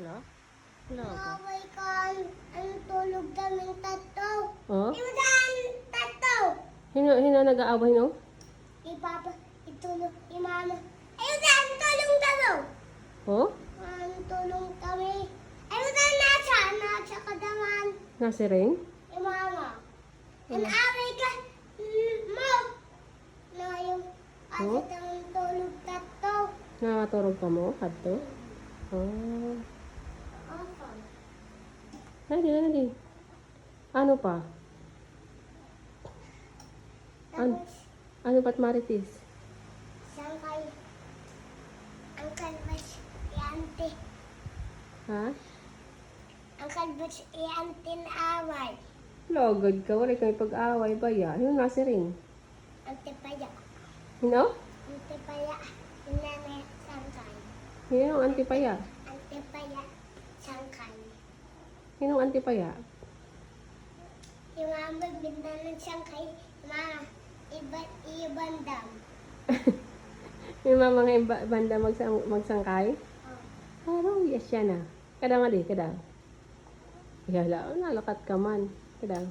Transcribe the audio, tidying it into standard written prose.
Wala? Wala ka. Away ka. Ang tulog kaming tatlo. Oh? Iwanan tatlo. Hina nag-aaway, no? Ipapa, itulog, imama. Ayun na, tulong tatlo. Oh? Tulong kami. Ayun na, nasa kadaman. Nasi ring? Imama. Ang Wala. away ka. Mo. Na yung Oh? asit ang tulog tatlo. Nakaturog ka mo? Kadto? Oh. Opo. Nadi. Ano pa? Tapos, Ano pa't marites? sangkay. Ang kalbas, iante. Ha? Ang kalbas, iante na away. Logod ka. Wala kang pag-aaway ba ya? Yung nasi ring? Antipaya. Hino? Antipaya. Inane sangkay. Hinong antipaya? Antipaya. Sangkay. Hinong antipaya? Yung mama binta ng sangkay. Ibandam. Yung mga banda magsangkay? Oh, yes yan ah. Kada nga di, kada. Yala, nalakat ka man. Kada.